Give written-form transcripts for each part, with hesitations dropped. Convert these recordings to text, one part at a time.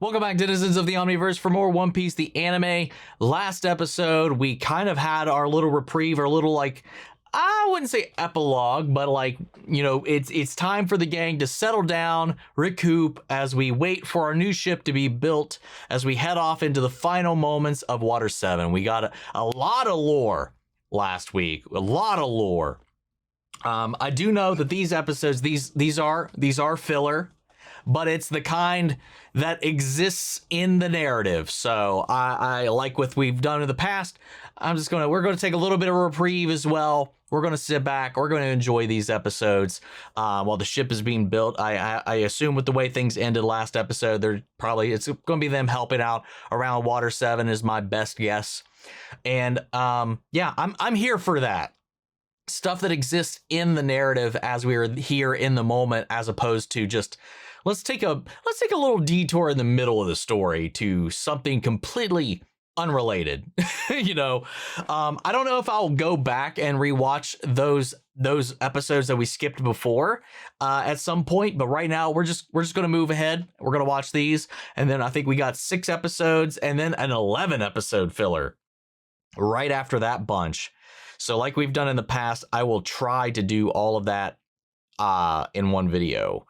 Welcome back, denizens of the Omniverse, for more One Piece, the anime. Last episode, we kind of had our little reprieve, our little, like, I wouldn't say epilogue, but like, you know, it's time for the gang to settle down, recoup, as we wait for our new ship to be built, as we head off into the final moments of Water 7. We got a lot of lore last week, a lot of lore. I do know that these episodes, these are filler, but it's the kind that exists in the narrative. So I like what we've done in the past. We're gonna take a little bit of a reprieve as well. We're gonna sit back. We're gonna enjoy these episodes while the ship is being built. I assume with the way things ended last episode, it's gonna be them helping out around Water 7 is my best guess. And yeah, I'm here for that. Stuff that exists in the narrative as we are here in the moment, as opposed to just let's take a little detour in the middle of the story to something completely unrelated. You know, I don't know if I'll go back and rewatch those episodes that we skipped before at some point, but right now we're just gonna move ahead. We're gonna watch these, and then I think we got 6 episodes and then an 11 episode filler right after that bunch. So like we've done in the past, I will try to do all of that in one video.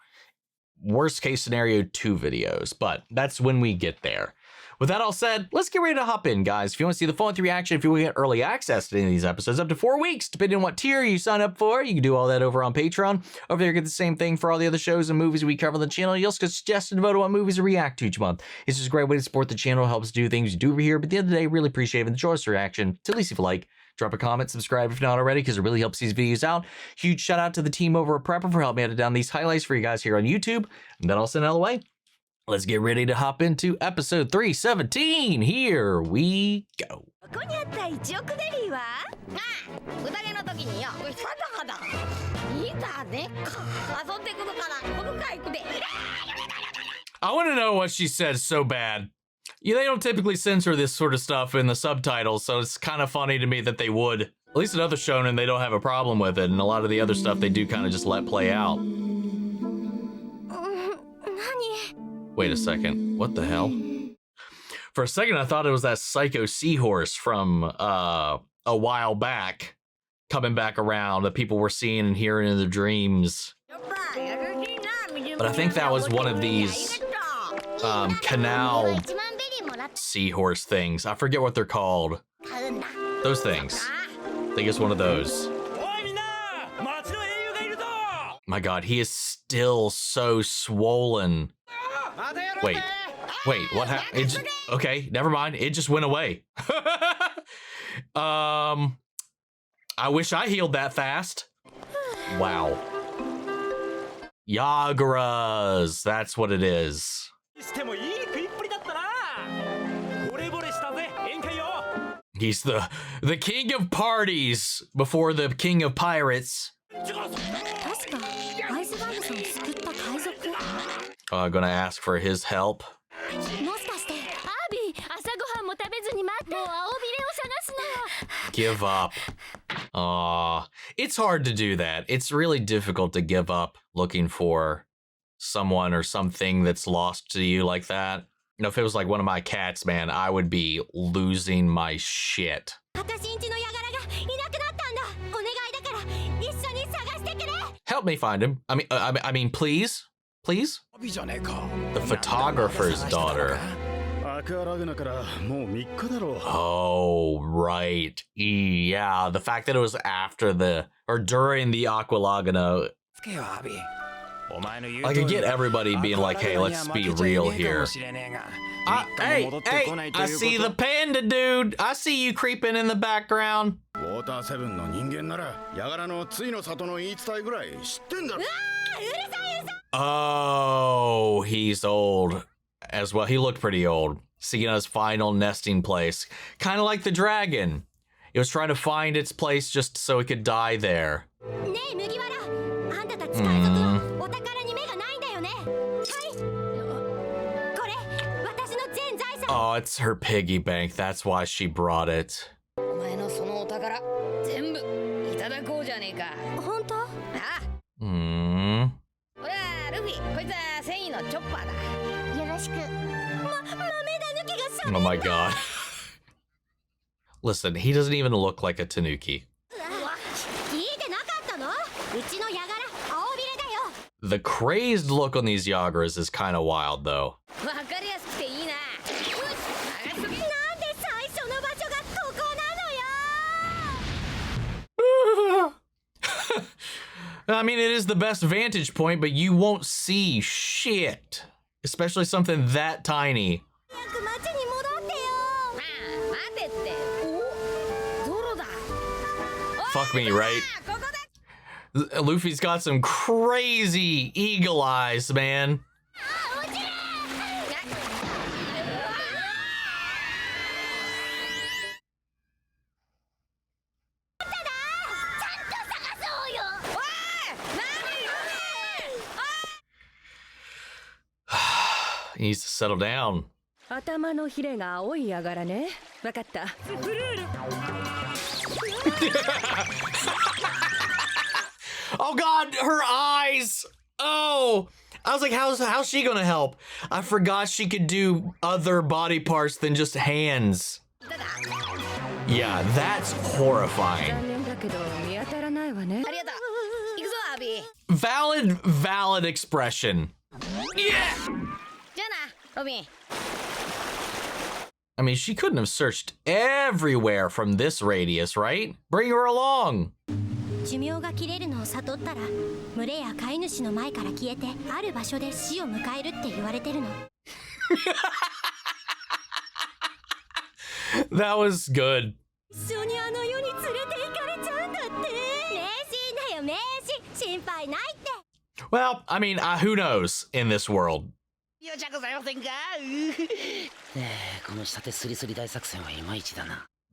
Worst case scenario, 2 videos, but that's when we get there. With that all said, let's get ready to hop in, guys. If you want to see the full reaction, if you want to get early access to any of these episodes, up to 4 weeks, depending on what tier you sign up for, you can do all that over on Patreon. Over there, you get the same thing for all the other shows and movies we cover on the channel. You also get suggested to vote on what movies to react to each month. It's just a great way to support the channel, helps do things you do over here. But at the end of the day, really appreciate the Chores reaction. So at least if you like, drop a comment, subscribe if not already, because it really helps these videos out. Huge shout out to the team over at Prepper for helping me edit down these highlights for you guys here on YouTube. And then I'll send it out of the way. Let's get ready to hop into episode 317. Here we go. I want to know what she said so bad. Yeah, they don't typically censor this sort of stuff in the subtitles, so it's kind of funny to me that they would. At least in other shonen, they don't have a problem with it, and a lot of the other stuff they do kind of just let play out. Wait a second, what the hell? For a second, I thought it was that psycho seahorse from a while back, coming back around that people were seeing and hearing in their dreams. But I think that was one of these canal seahorse things. I forget what they're called. Those things. I think it's one of those. My God, he is still so swollen. Wait, what happened? Okay, never mind. It just went away. I wish I healed that fast. Wow. Yagaras, that's what it is. He's the king of parties before the king of pirates. Gonna ask for his help. Give up. It's hard to do that. It's really difficult to give up looking for someone or something that's lost to you like that. You know, if it was like one of my cats, man, I would be losing my shit. Help me find him. I mean, please? Please? The photographer's daughter. Oh, right. Yeah, the fact that it was after or during the Aqualagana. I could get everybody being like, hey, let's be real here. Hey, I see the panda dude. I see you creeping in the background. Oh, he's old as well. He looked pretty old. Seeing his final nesting place. Kind of like the dragon. It was trying to find its place just so it could die there. Oh, it's her piggy bank. That's why she brought it. Oh my god. Listen, he doesn't even look like a Tanuki. The crazed look on these Yagaras is kind of wild, though. I mean, it is the best vantage point, but you won't see shit. Especially something that tiny. Fuck me, right? Luffy's got some crazy eagle eyes, man. He needs to settle down. Oh god, her eyes! Oh! I was like, how's she gonna help? I forgot she could do other body parts than just hands. Yeah, that's horrifying. Valid expression. Yeah! I mean, she couldn't have searched everywhere from this radius, right? Bring her along. That was good. Well, I mean, who knows in this world?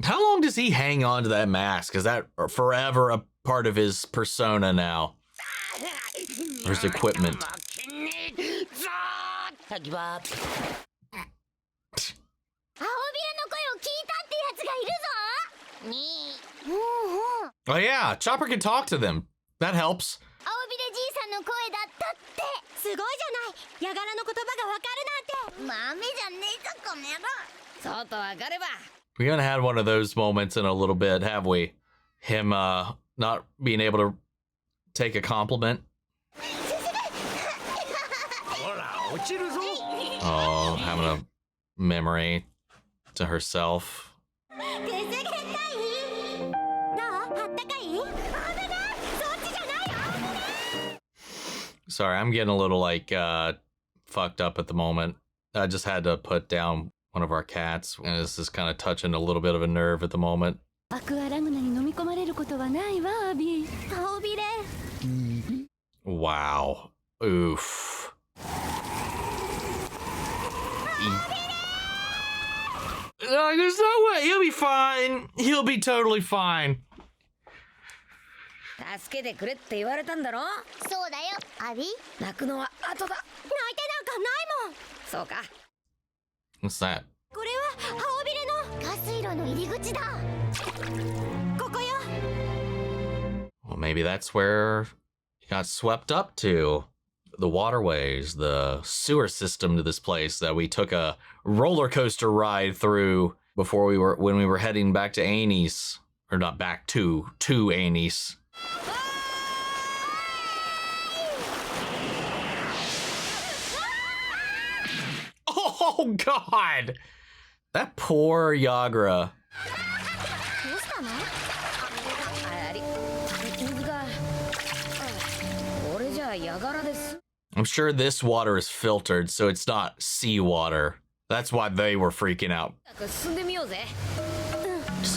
How long does he hang on to that mask? Is that forever a part of his persona now? Or his equipment? Oh yeah, Chopper can talk to them. That helps. We haven't had one of those moments in a little bit, have we? Him not being able to take a compliment. Oh, having a memory to herself. Sorry, I'm getting a little like fucked up at the moment. I just had to put down one of our cats, and this is kind of touching a little bit of a nerve at the moment. Wow. Oof. There's no way. He'll be fine. He'll be totally fine. What's that? Well, maybe that's where he got swept up to. The waterways, the sewer system to this place that we took a roller coaster ride through before when we were heading back to Anis. Or not back to Anis. Oh god! That poor Yagara. I'm sure this water is filtered, so it's not seawater. That's why they were freaking out. Because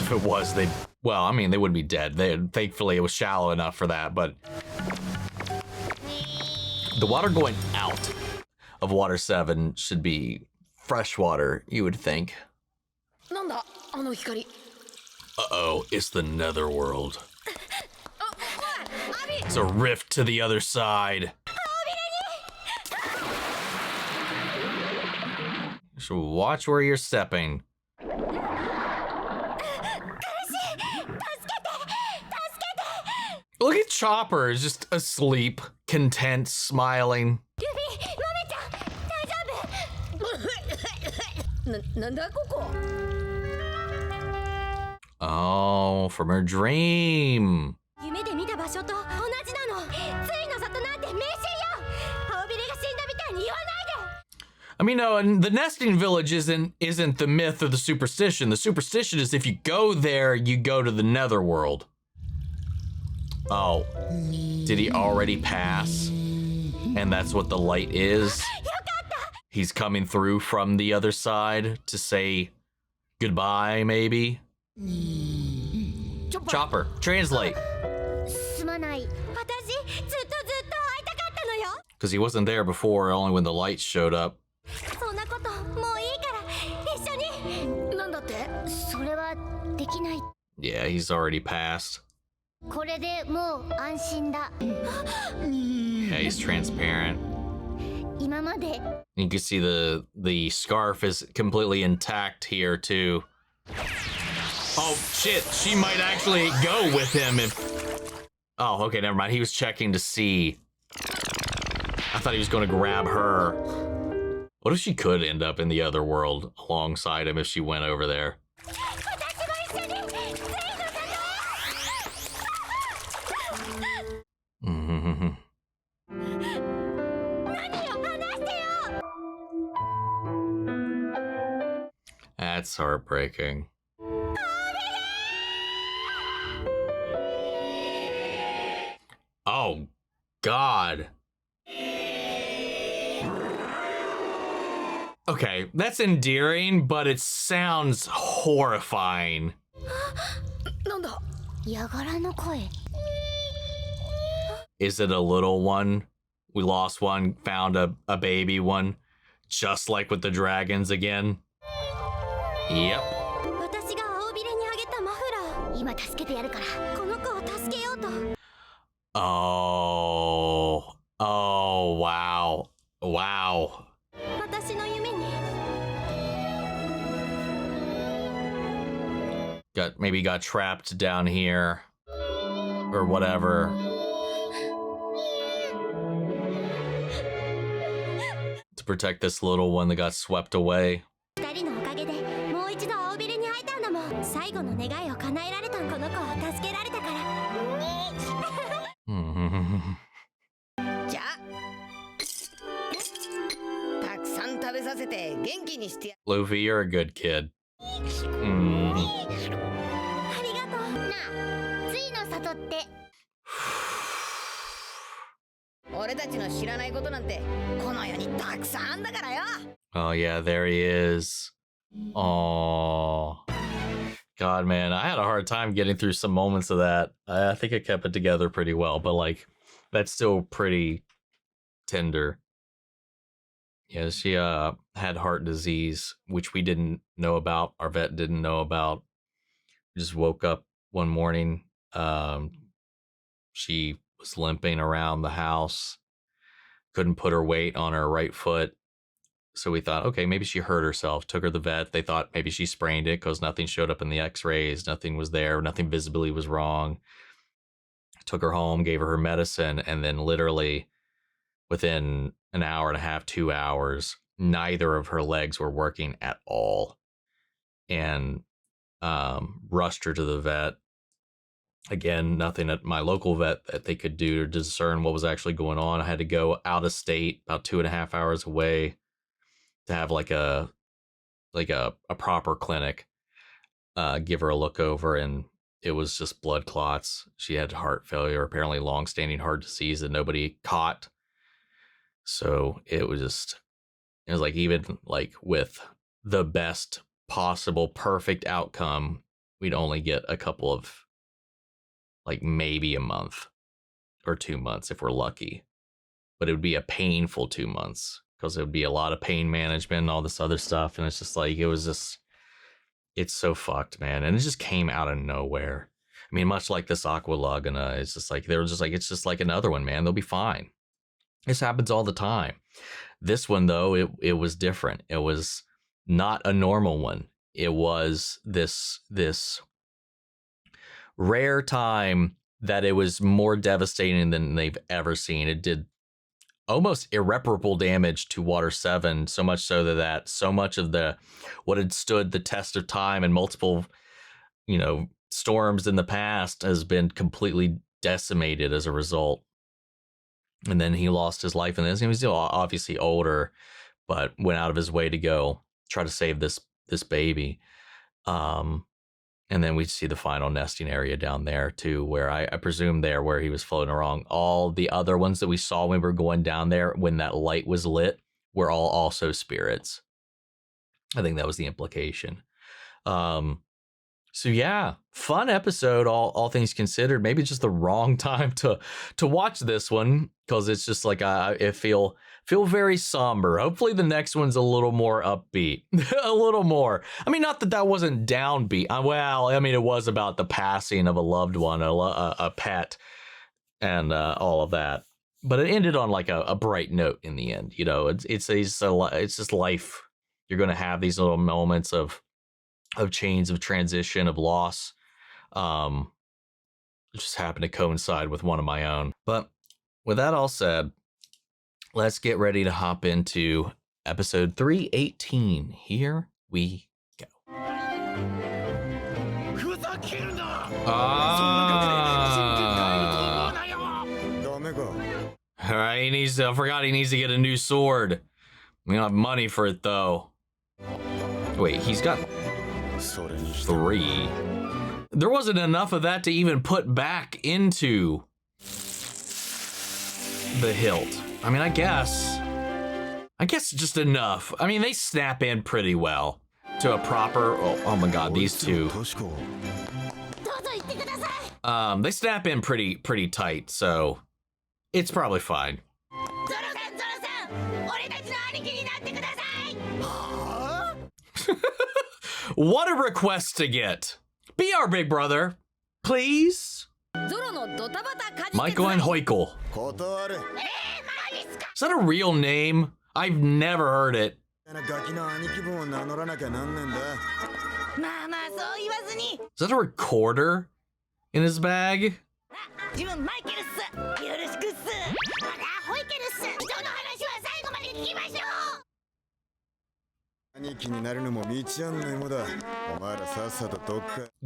if it was, well, I mean, they wouldn't be dead. Thankfully, it was shallow enough for that, but the water going out of Water 7 should be fresh water, you would think. Uh-oh, it's the netherworld. It's a rift to the other side. So watch where you're stepping. Look at Chopper, is just asleep, content, Oh, from her dream. I mean, no, and the nesting village isn't the myth or the superstition. The superstition is if you go there, you go to the netherworld. Oh, did he already pass? And that's what the light is? He's coming through from the other side to say goodbye, maybe? Chopper, translate. Because he wasn't there before, only when the lights showed up. Yeah, he's already passed. Yeah, he's transparent. You can see the scarf is completely intact here too. Oh shit, she might actually go with him if... Oh, okay, never mind. He was checking to see. I thought he was going to grab her. What if she could end up in the other world alongside him if she went over there? That's heartbreaking. Oh, God. Okay, that's endearing, but it sounds horrifying. Is it a little one? We lost one, found a baby one, just like with the dragons again. Yep. Oh. Oh, wow. Wow. Maybe got trapped down here. Or whatever. To protect this little one that got swept away. Luffy, you're a good kid. Oh yeah, there he is. Oh, God, man, I had a hard time getting through some moments of that. I think I kept it together pretty well, but like, that's still pretty tender. Yeah, she had heart disease, which we didn't know about. Our vet didn't know about. We just woke up one morning. She was limping around the house. Couldn't put her weight on her right foot. So we thought, okay, maybe she hurt herself. Took her to the vet. They thought maybe she sprained it because nothing showed up in the x-rays. Nothing was there. Nothing visibly was wrong. Took her home, gave her medicine, and then literally within an hour and a half, 2 hours, neither of her legs were working at all. And rushed her to the vet. Again, nothing at my local vet that they could do to discern what was actually going on. I had to go out of state, about 2.5 hours away, to have like a proper clinic, give her a look over, and it was just blood clots. She had heart failure, apparently long-standing heart disease that nobody caught. So it was like, even like with the best possible perfect outcome, we'd only get a couple of, like, maybe a month or 2 months if we're lucky. But it would be a painful 2 months because it would be a lot of pain management and all this other stuff. And it's just like, it's so fucked, man. And it just came out of nowhere. I mean, much like this Aqua Laguna, it's just like, it's just like another one, man. They'll be fine. This happens all the time. This one, though, it was different. It was not a normal one. It was this rare time that it was more devastating than they've ever seen. It did almost irreparable damage to Water 7, so much so that so much of what had stood the test of time and multiple, storms in the past has been completely decimated as a result. And then he lost his life in this. He was still obviously older, but went out of his way to go try to save this baby. And then we see the final nesting area down there too, where I presume there where he was floating around. All the other ones that we saw when we were going down there, when that light was lit, were all also spirits. I think that was the implication. So yeah, fun episode, all things considered. Maybe just the wrong time to watch this one, because it's just like I feel very somber. Hopefully the next one's a little more upbeat, a little more. I mean, not that wasn't downbeat. Well, I mean, it was about the passing of a loved one, a pet, and all of that. But it ended on like a bright note in the end. It's just life. You're gonna have these little moments of chains of transition, of loss. It just happened to coincide with one of my own. But with that all said, let's get ready to hop into episode 318. Here we go. All right, I forgot he needs to get a new sword. We don't have money for it though. Wait, he's got 3. There wasn't enough of that to even put back into the hilt. I mean, I guess just enough. I mean, they snap in pretty well to a proper, oh my God, these two. They snap in pretty tight, so it's probably fine. What a request to get. Be our big brother, please. Michael and Hoikel. Is that a real name? I've never heard it. Is that a recorder in his bag?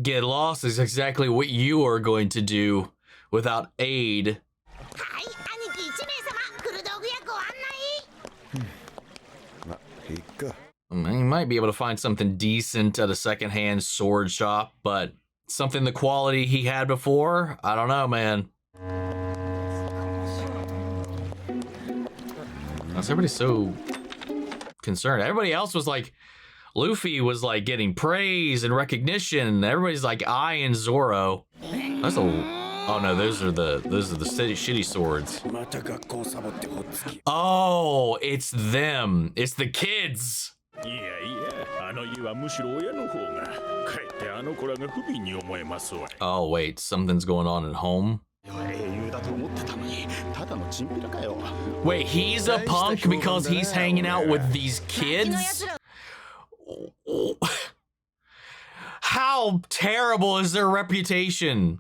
Get lost is exactly what you are going to do without aid. You might be able to find something decent at a secondhand sword shop, but something the quality he had before? I don't know, man. Everybody's so concerned. Everybody else was like, Luffy was like getting praise and recognition. Everybody's like eyeing Zoro. Oh no, those are the shitty swords. Oh, it's them. It's the kids. Oh wait, something's going on at home. Wait, he's a punk because he's hanging out with these kids? How terrible is their reputation?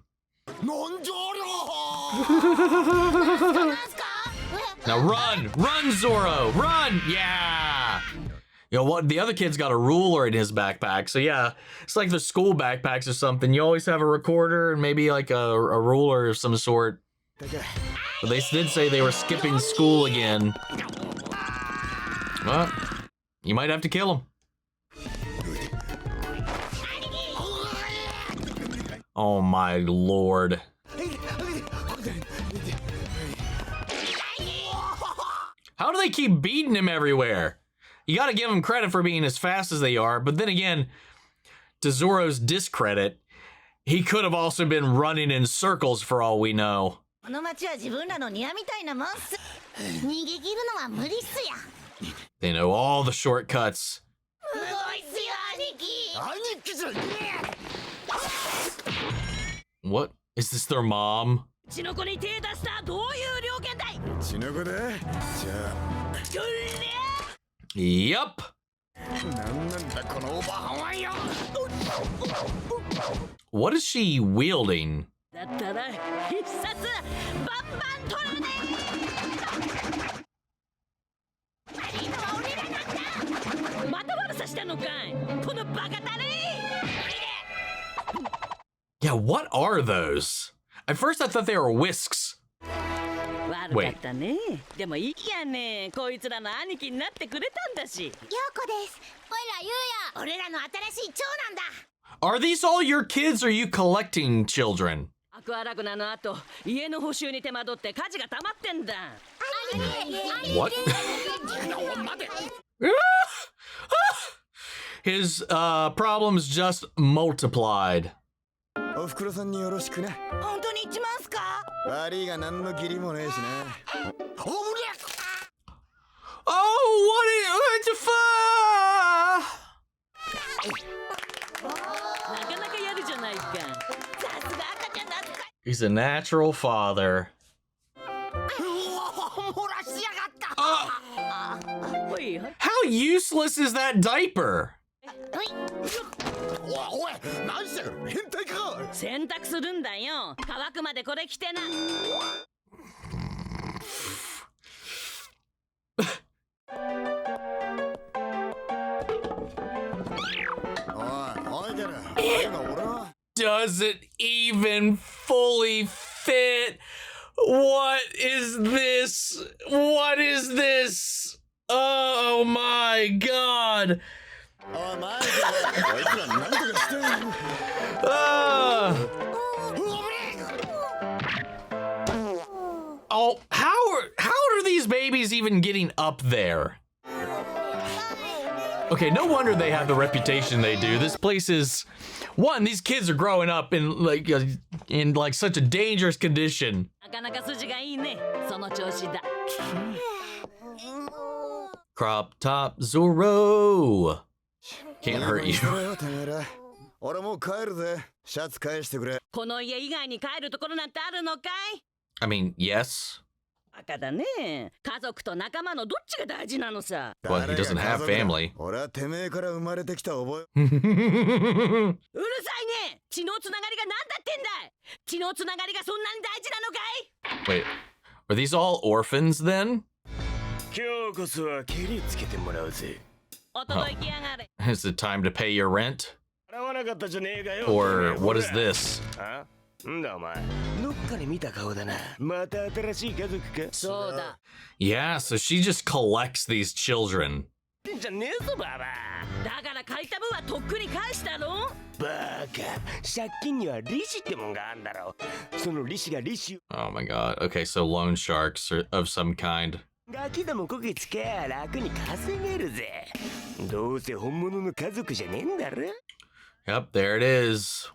Now run, Zoro, run! Yeah! You know what? The other kid's got a ruler in his backpack, so yeah, it's like the school backpacks or something. You always have a recorder and maybe like a ruler of some sort. But they did say they were skipping school again. Well, you might have to kill him. Oh my lord. How do they keep beating him everywhere? You gotta give him credit for being as fast as they are, but then again, to Zoro's discredit, he could have also been running in circles for all we know. They know all the shortcuts. What? Is this their mom? Yup. What is she wielding? Yeah, what are those? At first I thought they were whisks. Wait. Are these all your kids, or are you collecting children? What? His problems just multiplied. Oh, what the fuck? He's a natural father. How useless is that diaper? Doesn't even fully fit. What is this? What is this? Oh my god. Oh, how are these babies even getting up there? Okay, no wonder they have the reputation they do. This place is, one, these kids are growing up in like such a dangerous condition. Crop top Zoro. Can't hurt you. I mean, yes. Well, he doesn't have family. Wait, are these all orphans then? Oh. Is it time to pay your rent? Or what is this? Yeah, so she just collects these children. Oh my god. Okay, so loan sharks of some kind. Yep, there it is.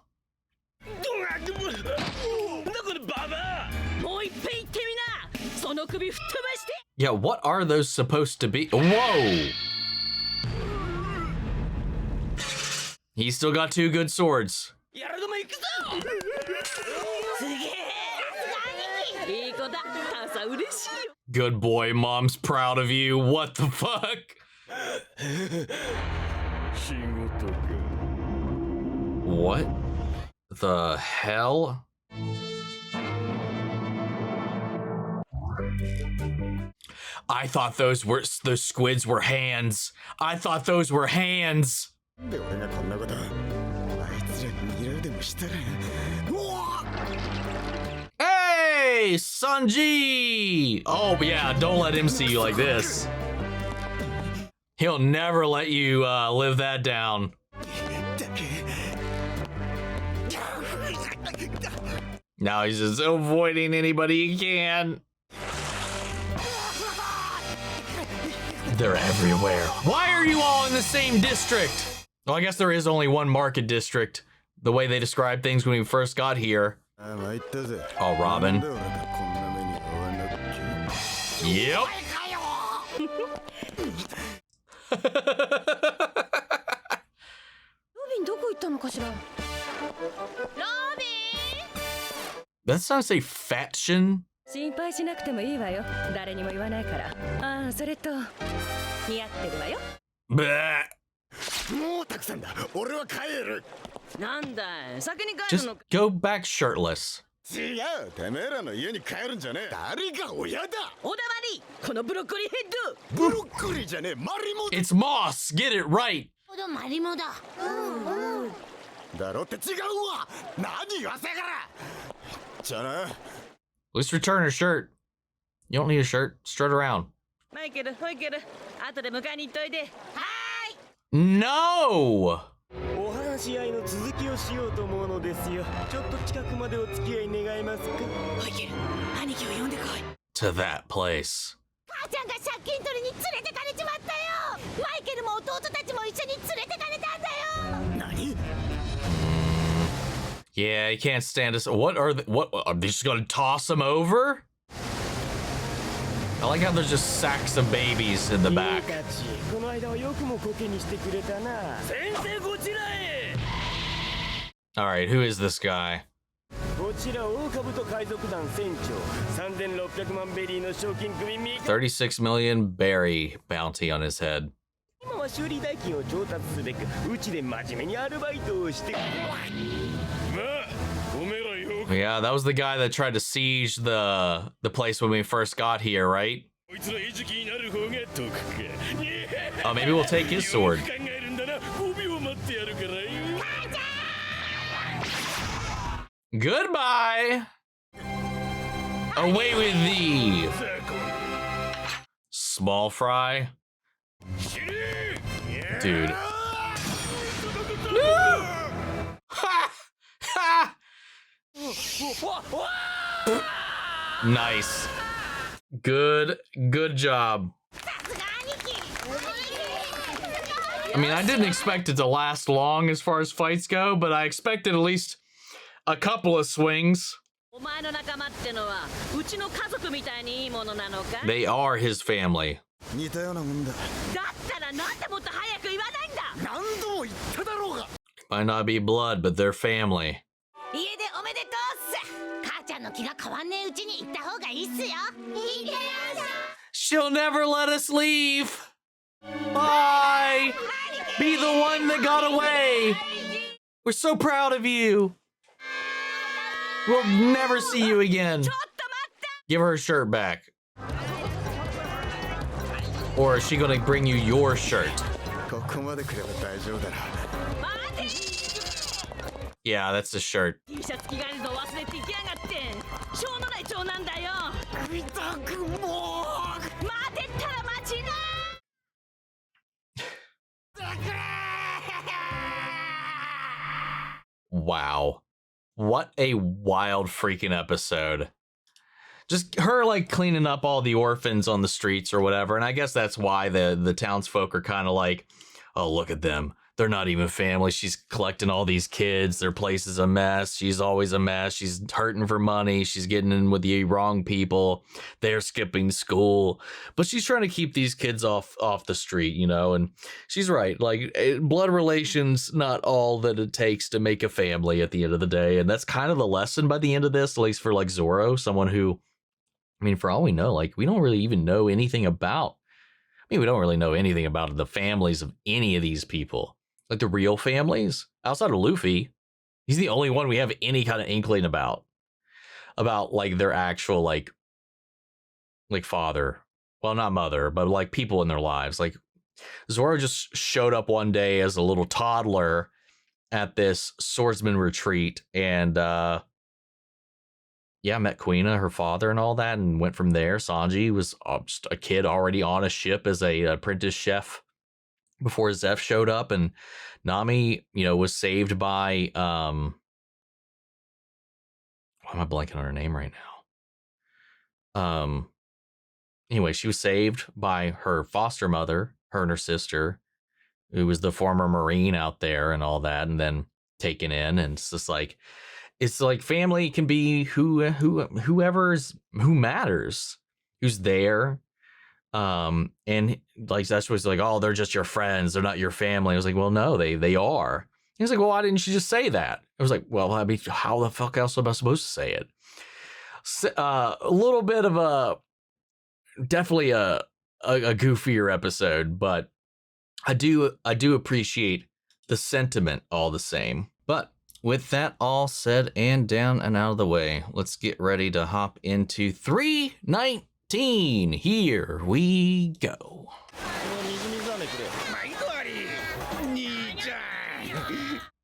Yeah, what are those supposed to be? Whoa! He's still got two good swords. Good boy, mom's proud of you. What the fuck? What the hell? I thought those squids were hands. I thought those were hands. Hey, Sanji! Oh yeah, don't let him see you like this. He'll never let you live that down. Now he's just avoiding anybody he can. They're everywhere. Why are you all in the same district? Well, I guess there is only one market district. The way they described things when we first got here. Oh, Robin. Yep. That sounds like faction. Bleh. Just go back shirtless. It's moss. Get it right. At least return her shirt. You don't need a shirt. Strut around. No! To that place. Yeah, you can't stand us. What are they just gonna toss them over? I like how there's just sacks of babies in the back. All right, who is this guy? 36 million berry bounty on his head. Yeah, that was the guy that tried to siege the place when we first got here, right? Oh, maybe we'll take his sword. Goodbye! Away with thee! Small fry? Dude. Ha! Ha! Nice. Good job. I mean, I didn't expect it to last long as far as fights go, but I expected at least a couple of swings. They are his family. Might not be blood, but they're family. She'll never let us leave. Bye. Be the one that got away. We're so proud of you. We'll never see you again. Give her shirt back. Or is she gonna bring you your shirt? Yeah, that's the shirt. Wow. What a wild freaking episode. Just her like cleaning up all the orphans on the streets or whatever. And I guess that's why the townsfolk are kind of like, oh, look at them. They're not even family. She's collecting all these kids. Their place is a mess. She's always a mess. She's hurting for money. She's getting in with the wrong people. They're skipping school. But she's trying to keep these kids off the street, you know? And she's right. Like, blood relations, not all that it takes to make a family at the end of the day. And that's kind of the lesson by the end of this, at least for like Zoro, someone who, I mean, for all we know, like, we don't really even know anything about, we don't really know anything about the families of any of these people. Like the real families outside of Luffy. He's the only one we have any kind of inkling about like their actual like father. Well, not mother, but like people in their lives. Like Zoro just showed up one day as a little toddler at this swordsman retreat and met Kuina, her father, and all that, and went from there. Sanji was just a kid already on a ship as a apprentice chef before Zeph showed up, and Nami, was saved by why am I blanking on her name right now? Anyway, she was saved by her foster mother, her and her sister, who was the former Marine out there and all that, and then taken in. And it's like family can be who matters, who's there. And like that's was like, oh, they're just your friends, they're not your family. I was like, well, no, they are. He was like, well, why didn't you just say that? I was like, well, I mean, how the fuck else am I supposed to say it? A little bit of definitely a goofier episode, but I do appreciate the sentiment all the same. But with that all said and down and out of the way, let's get ready to hop into 319. Here we go.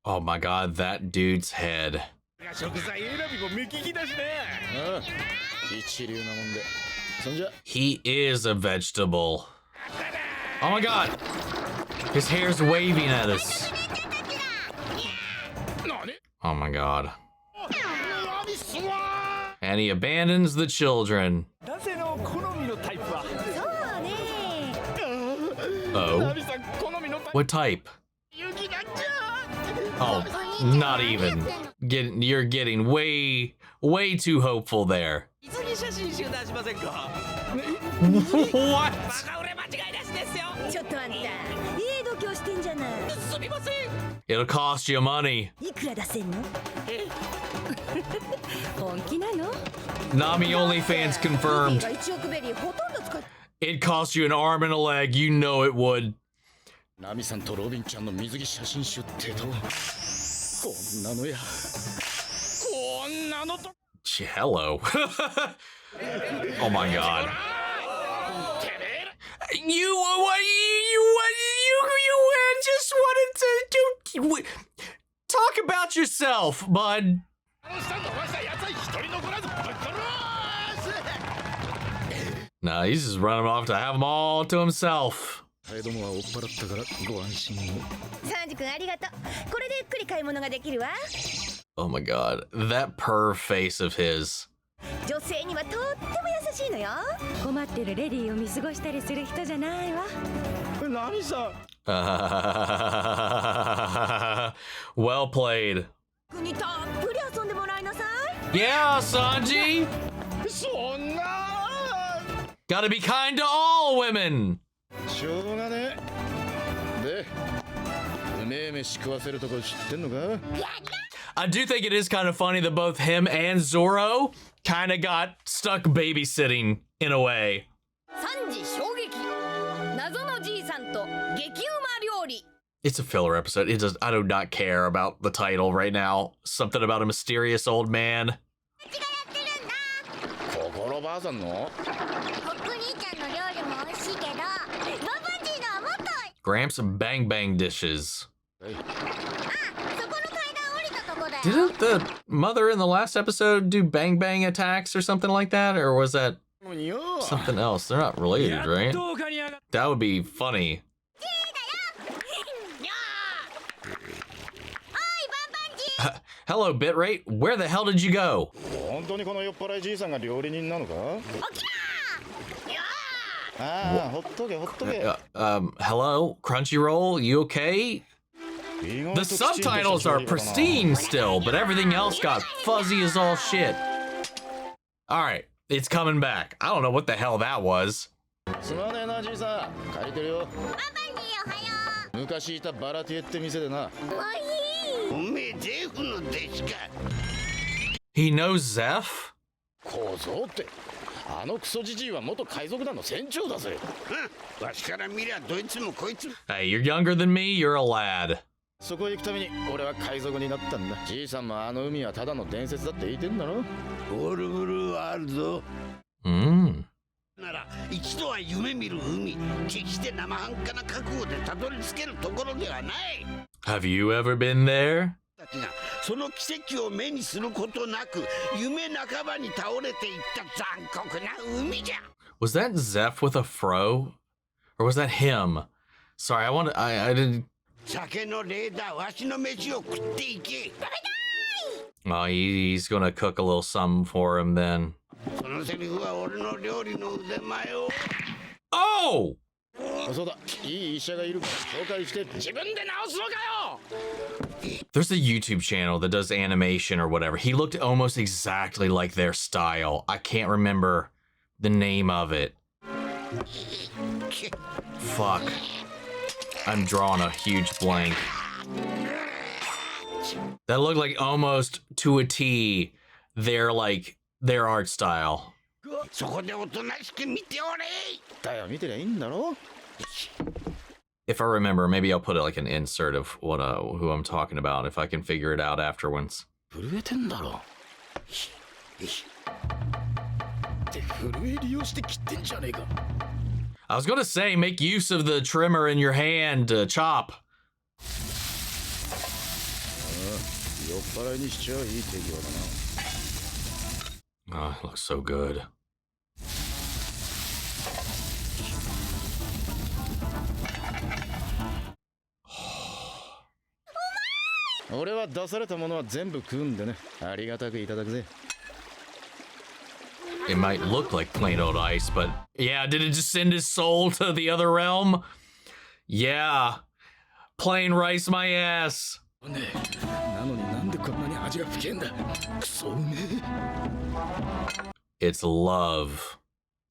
Oh my god, that dude's head. He is a vegetable. Oh my god! His hair's waving at us. Oh my god. And he abandons the children. Oh? What type? Oh, not even. You're getting way too hopeful there. What? It'll cost you money. Nami OnlyFans confirmed. It cost you an arm and a leg, you know it would. Hello. Oh my god. You just wanted to talk about yourself, bud. Nah, he's just running off to have them all to himself. Oh my god, that purr face of his. Well played. Yeah, Sanji. Gotta be kind to all women. I do think it is kind of funny that both him and Zoro kind of got stuck babysitting in a way. It's a filler episode. It does. I do not care about the title right now. Something about a mysterious old man. Gramps bang bang dishes. Didn't the mother in the last episode do bang bang attacks or something like that? Or was that something else? They're not related, right? That would be funny. Hello, Bitrate. Where the hell did you go? Hello, Crunchyroll, you okay? The subtitles are pristine still, but everything else got fuzzy as all shit. Alright, it's coming back. I don't know what the hell that was. He knows Zeph? Hey, you're younger than me, you're a lad. Have you ever been there? Was that Zeph with a fro? Or was that him? Sorry, I didn't... Oh, he's gonna cook a little something for him then. Oh! There's a YouTube channel that does animation or whatever. He looked almost exactly like their style. I can't remember the name of it. Fuck. I'm drawing a huge blank. That looked like almost to a T their art style. If I remember, maybe I'll put like an insert of what who I'm talking about if I can figure it out afterwards. I was gonna say, make use of the trimmer in your hand to chop. Oh, it looks so good. It might look like plain old ice, but yeah, did it just send his soul to the other realm? Yeah. Plain rice my ass. It's love.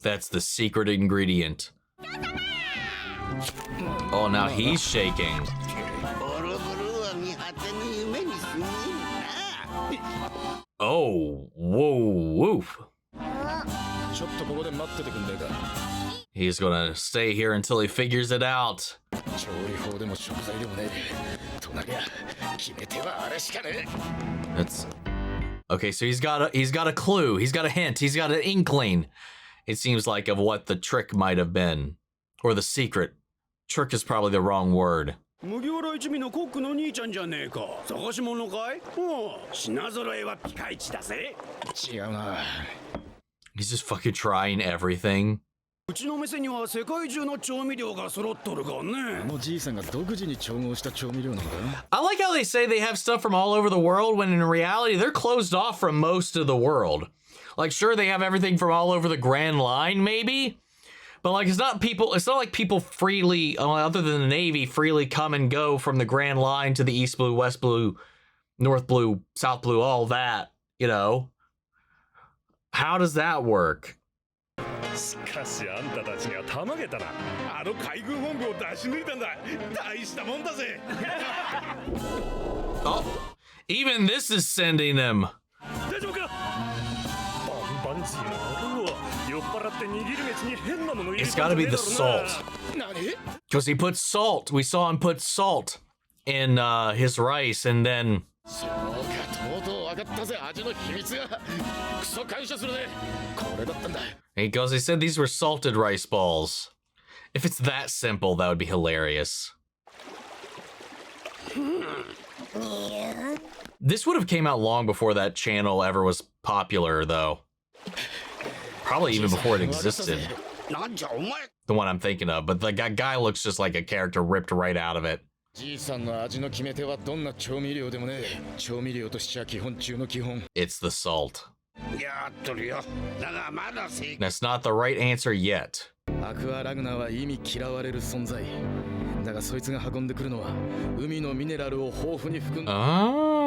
That's the secret ingredient. Oh, now he's shaking. Oh, whoa, woof. He's gonna stay here until he figures it out. That's okay. So he's got a clue. He's got a hint. He's got an inkling. It seems like of what the trick might have been, or the secret. Trick is probably the wrong word. He's just fucking trying everything. I like how they say they have stuff from all over the world when in reality they're closed off from most of the world. Like, sure, they have everything from all over the Grand Line, maybe, but like it's not like people freely, other than the Navy, freely come and go from the Grand Line to the East Blue, West Blue, North Blue, South Blue, all that, you know. How does that work? Oh, even this is sending him. It's got to be the salt. Because he put salt. We saw him put salt in his rice, and then... Because he said these were salted rice balls. If it's that simple, that would be hilarious. This would have came out long before that channel ever was popular, though. Probably even before it existed. The one I'm thinking of, but the guy looks just like a character ripped right out of it. It's the salt. That's not the right answer yet. Oh.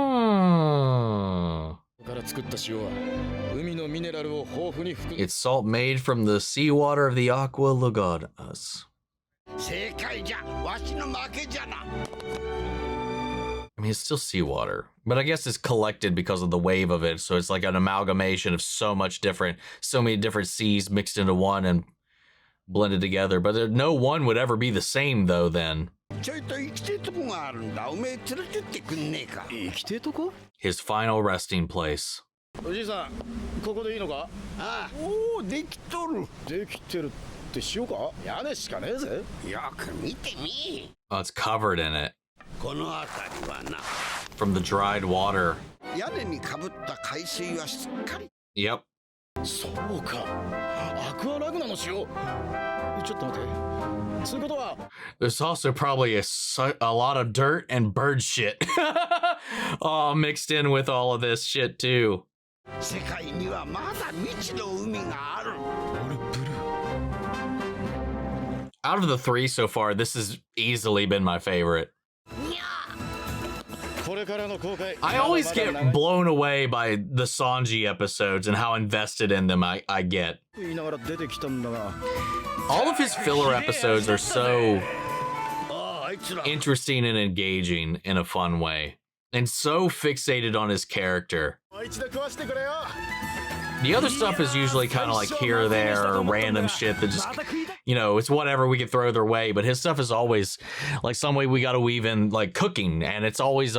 It's salt made from the seawater of the Aqua Lugadas. I mean, it's still seawater, but I guess it's collected because of the wave of it. So it's like an amalgamation of so many different seas mixed into one and blended together. But no one would ever be the same, though, then. His final resting place. Oh, it's covered in it. From the dried water. Yep. There's also probably a lot of dirt and bird shit all mixed in with all of this shit too. Out of the three so far, this has easily been my favorite. I always get blown away by the Sanji episodes and how invested in them I get. All of his filler episodes are so interesting and engaging in a fun way, and so fixated on his character. The other stuff is usually kind of like here or there, or random shit that just, you know, it's whatever we can throw their way. But his stuff is always like some way we got to weave in like cooking, and it's always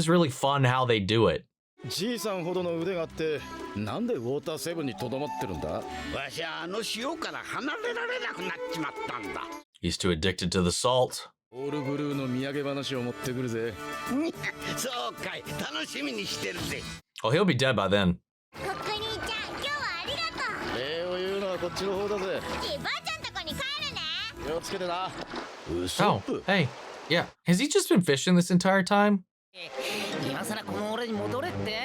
really fun how they do it. He's too addicted to the salt. オールブルーの土産話を持ってくるぜ。そうかい、楽しみにしてるぜ。 Oh, he'll be dead by then. コック兄ちゃん、今日はありがとう。礼を言うのはこっちの方だぜ。じばあちゃんとこに帰るね。気をつけてな。 Oh, hey. Yeah. Has he just been fishing this entire time? 今さらこの俺に戻れって。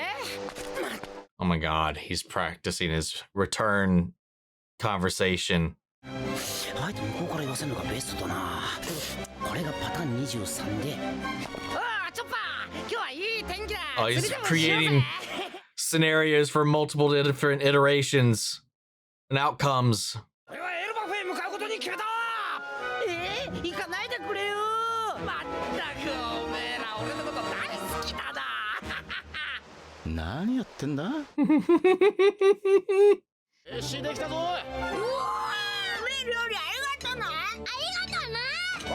Oh my god, he's practicing his return conversation. あえて向こうから言わせるのがベストだな。これがパターン23で。ああ、チョッパー、今日はいい天気だ。 Oh, he's creating scenarios for multiple different iterations and outcomes. 俺はエルバフへ向かうことに決めた。行かないでくれよ。まったくおめえら俺のこと大好きだな。何やってんだ。飯できたぞ。うわー、料理ありがとな。ありがとな。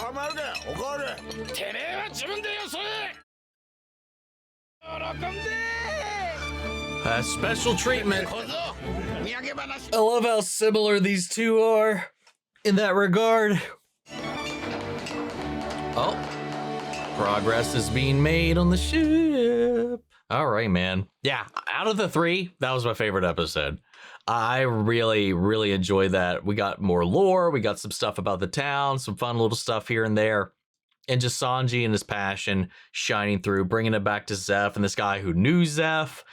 お前でおかわり。てめえは自分でよそえ。喜んで。Special treatment. 小僧、土産話。 I love how similar these two are in that regard. Oh, progress is being made on the ship. All right, man. Yeah, out of the three, that was my favorite episode. I really, really enjoyed that. We got more lore. We got some stuff about the town, some fun little stuff here and there. And just Sanji and his passion shining through, bringing it back to Zeph and this guy who knew Zeph.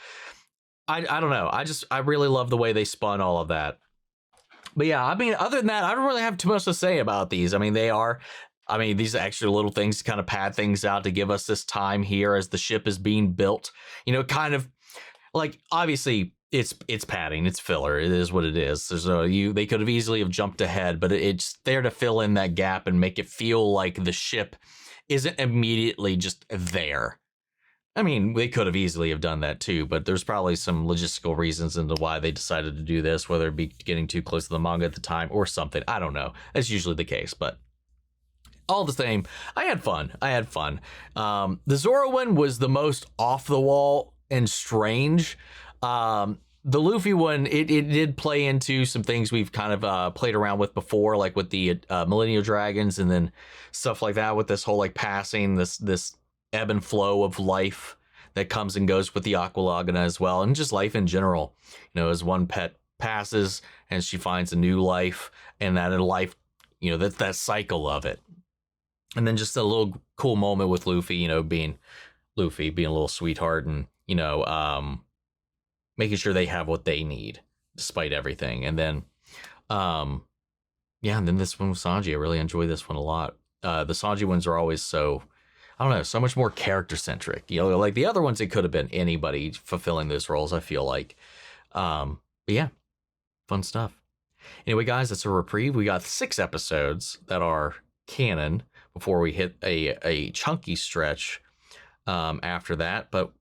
I don't know. I really love the way they spun all of that. But yeah, I mean, other than that, I don't really have too much to say about these. I mean, these extra little things to kind of pad things out to give us this time here as the ship is being built. You know, kind of like, obviously it's padding, it's filler. It is what it is. They could have easily have jumped ahead, but it's there to fill in that gap and make it feel like the ship isn't immediately just there. I mean, they could have easily have done that too, but there's probably some logistical reasons into why they decided to do this, whether it be getting too close to the manga at the time or something. I don't know. That's usually the case, but all the same, I had fun. The Zoro one was the most off the wall and strange. The Luffy one, it did play into some things we've kind of played around with before, like with the Millennial Dragons and then stuff like that with this whole like passing, this ebb and flow of life that comes and goes with the Aqualagana as well, and just life in general. You know, as one pet passes and she finds a new life, and that in life, you know, that cycle of it. And then just a little cool moment with Luffy, you know, being Luffy, being a little sweetheart, and, you know, making sure they have what they need despite everything. And then, yeah, and then this one with Sanji, I really enjoy this one a lot. The Sanji ones are always so, I don't know, so much more character centric. You know, like the other ones, it could have been anybody fulfilling those roles, I feel like. But yeah, fun stuff. Anyway, guys, that's a reprieve. We got 6 episodes that are canon before we hit a chunky stretch after that, but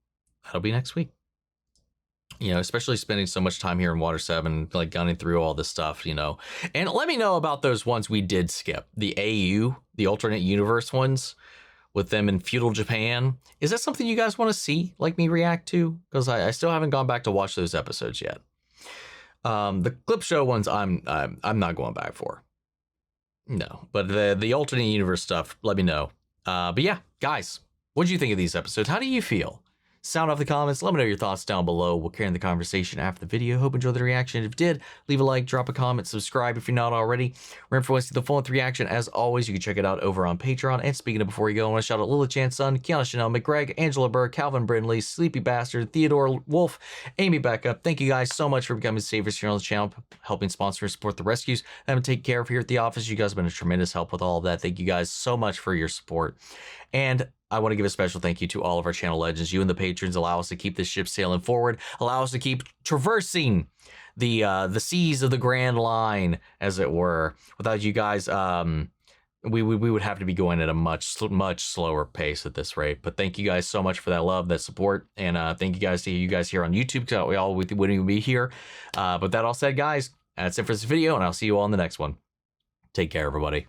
that'll be next week. You know, especially spending so much time here in Water 7, like gunning through all this stuff, you know. And let me know about those ones we did skip. The AU, the alternate universe ones, with them in feudal Japan. Is that something you guys want to see, like me react to? Because I still haven't gone back to watch those episodes yet. The clip show ones, I'm not going back for. No, but the alternate universe stuff, let me know. But yeah, guys, what do you think of these episodes? How do you feel? Sound off the comments. Let me know your thoughts down below. We'll carry on the conversation after the video. Hope you enjoyed the reaction. If you did, leave a like, drop a comment, subscribe if you're not already. Remember, if you want to see the full-length reaction, as always, you can check it out over on Patreon. And speaking of before you go, I want to shout out Lila Chan Sun, Kiana Chanel, McGreg, Angela Burr, Calvin Brindley, Sleepy Bastard, Theodore Wolf, Amy Beckup. Thank you guys so much for becoming savers here on the channel, helping sponsor and support the rescues that I'm taking care of here at the office. You guys have been a tremendous help with all of that. Thank you guys so much for your support. And I want to give a special thank you to all of our channel legends. You and the patrons allow us to keep this ship sailing forward, allow us to keep traversing the seas of the Grand Line, as it were. Without you guys, we would have to be going at a much slower pace at this rate. But thank you guys so much for that love, that support, and thank you guys to you guys here on YouTube, because we all wouldn't even be here. But that all said, guys, that's it for this video, and I'll see you all in the next one. Take care, everybody.